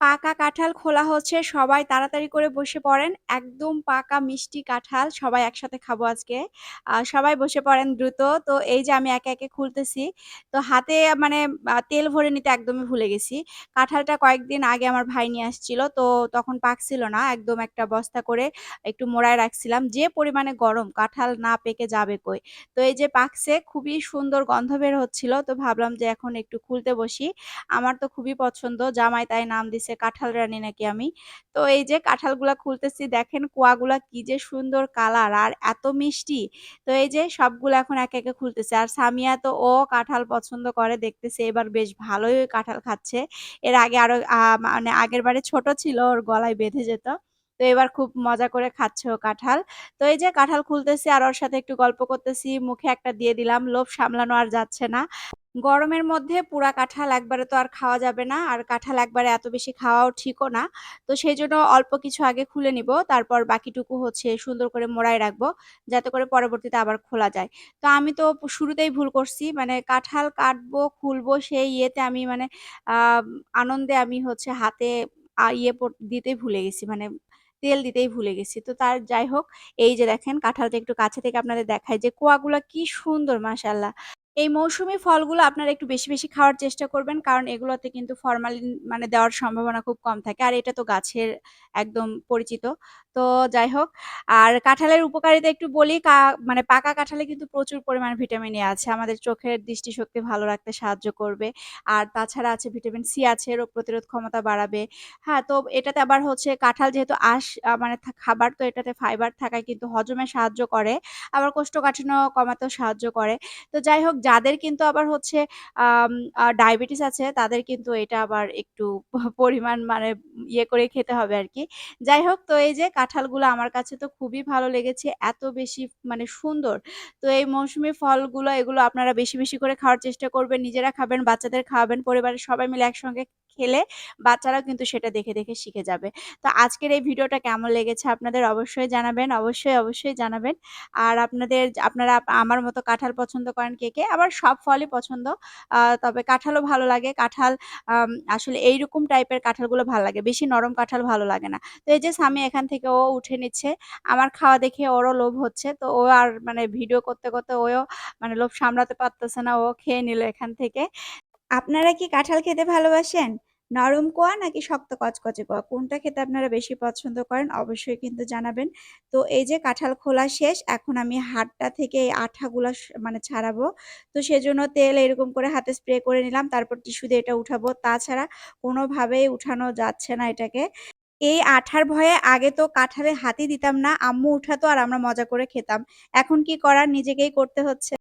পাকা কাঁঠাল খোলা হচ্ছে, সবাই তাড়াতাড়ি করে বসে পড়েন। একদম পাকা মিষ্টি কাঁঠাল সবাই একসাথে খাবো আজকে। সবাই বসে পড়েন দ্রুত। তো এই যে আমি একে, একে খুলতেছি। তো হাতে মানে তেল ভরে নিতে একদমই ভুলে গেছি। কাঁঠালটা কয়েকদিন আগে আমার ভাই নিয়ে আসছিল। তো তখন পাকছিল না। একদম একটা বস্তা করে একটু মোড়ায় রাখছিলাম। যে পরিমাণে গরম কাঁঠাল না পেকে যাবে কই। তো এই যে পাকছে, খুবই সুন্দর গন্ধ বের হচ্ছিল। তো ভাবলাম যে এখন একটু খুলতে বসি। আমার তো খুবই পছন্দ। জামাই তাই নাম দিছে কাঁঠাল রানী নাকি আমি। তো এই যে কাঁঠালগুলা খুলতেছি, দেখেন কোয়াগুলা কি যে সুন্দর কালার আর এত মিষ্টি। তো এই যে সবগুলো এখন একে, একে খুলতেছি। আর সামিয়া তো ও কাঁঠাল পছন্দ করে, দেখতেছি এবার বেশ ভালোই কাঁঠাল খাচ্ছে। এর আগে আরো মানে আগের বারে ছোট ছিল, ওর গলায় বেঁধে যেত। তো এবার খুব মজা করে খাচ্ছে ও কাঁঠাল। তো এই যে কাঁঠাল খুলতেছি আর ওর সাথে একটু গল্প করতেছি। মুখে একটা দিয়ে দিলাম। লোভ সামলানো আর যাচ্ছে না। গরমের মধ্যে পুরা কাঁঠাল একবারে তো আর খাওয়া যাবে না। আর কাঁঠাল একবারে এত বেশি খাওয়াও ঠিকও না। তো সেজন্য অল্প কিছু আগে খুলে নিব। তারপর বাকিটুকু হচ্ছে সুন্দর করে মোড়ায় রাখবো। যাতে করে পরবর্তীতে আবার খোলা যায়। তো আমি তো শুরুতেই ভুল করছি। মানে কাঁঠাল কাটবো, খুলবো সেই ইয়েতে আমি মানে আ আনন্দে আমি হচ্ছে হাতে ইয়ে দিতেই ভুলে গেছি। মানে তেল দিতেই ভুলে গেছি। তো তার যাই হোক, এই যে দেখেন কাঁঠালটা একটু কাছে থেকে আপনাদের দেখাই যে কোয়াগুলা কি সুন্দর মাশাআল্লাহ। এই মৌসুমী ফলগুলো আপনারা একটু বেশি, বেশি খাওয়ার চেষ্টা করবেন। কারণ এগুলোতে কিন্তু ফরমালিন মানে দেওয়ার সম্ভাবনা খুব কম থাকে। আর এটা তো গাছের একদম পরিচিত। তো যাই হোক, আর কাঁঠালের উপকারিতা একটু বলি। মানে পাকা কাঁঠালে কিন্তু প্রচুর পরিমাণে ভিটামিন এ আছে। আমাদের চোখের দৃষ্টিশক্তি ভালো রাখতে সাহায্য করবে। আর তাছাড়া আছে ভিটামিন সি আছে, রোগ প্রতিরোধ ক্ষমতা বাড়াবে। হ্যাঁ, তো এটাতে আবার হচ্ছে কাঁঠাল যেহেতু মানে খাবার, তো এটাতে ফাইবার থাকায় কিন্তু হজমে সাহায্য করে। আবার কোষ্ঠকাঠিন্য কমাতেও সাহায্য করে। তো যাই হোক, যাদের কিন্তু আবার হচ্ছে আম ডায়াবেটিস আছে তাদের কিন্তু এটা আবার একটু পরিমাণ মানে ইয়ে করে খেতে হবে আরকি। যাই হোক, তো এই যে কাঁঠালগুলো আমার কাছে তো খুবই ভালো লেগেছে। এত বেশি মানে সুন্দর। তো এই মৌসুমী ফলগুলো এগুলো আপনারা বেশি, বেশি করে খাওয়ার চেষ্টা করবেন। নিজেরা খাবেন, বাচ্চাদের খাওয়াবেন। পরিবারের সবাই মিলে একসঙ্গে খেলে বাচ্চারাও কিন্তু সেটা দেখে, দেখে শিখে যাবে। তো আজকের এই ভিডিওটা কেমন লেগেছে আপনাদের অবশ্যই জানাবেন। অবশ্যই, অবশ্যই জানাবেন। আর আপনারা আমার মতো কাঁঠাল পছন্দ করেন কে, কে? আবার সব ফলই পছন্দ। তবে কাঁঠালও ভালো লাগে। কাঁঠাল আসলে এইরকম টাইপের কাঁঠালগুলো ভাল লাগে। বেশি নরম কাঁঠাল ভালো লাগে না। তো এই যে সামি এখান থেকে ও উঠে নিচ্ছে। আমার খাওয়া দেখে ওরও লোভ হচ্ছে। তো ও আর মানে ভিডিও করতে, করতে ওও মানে লোভ সামলাতে পারতেছে না। ও খেয়ে নিল এখান থেকে। আপনারা কি কাঁঠাল খেতে ভালোবাসেন? নরম কোয়া নাকি শক্ত কচকচে কোয়া? কোনটা খেতে আপনারা বেশি পছন্দ করেন? অবশ্যই কিন্তু জানাবেন। তো এই যে কাঁঠাল খোলা শেষ। এখন আমি হাড়টা থেকে এই আঠাগুলা মানে ছাড়াবো। তো সেজন্য তেল এরকম করে হাতে স্প্রে করে নিলাম। তারপর টিস্যু দিয়ে এটা উঠাবো। তাছাড়া কোনোভাবেই উঠানো যাচ্ছে না এটাকে। এই আঠার ভয়ে আগে তো কাঁঠালে হাতই দিতাম না। আম্মু উঠাতো আর আমরা মজা করে খেতাম। এখন কি করার, নিজেকেই করতে হচ্ছে।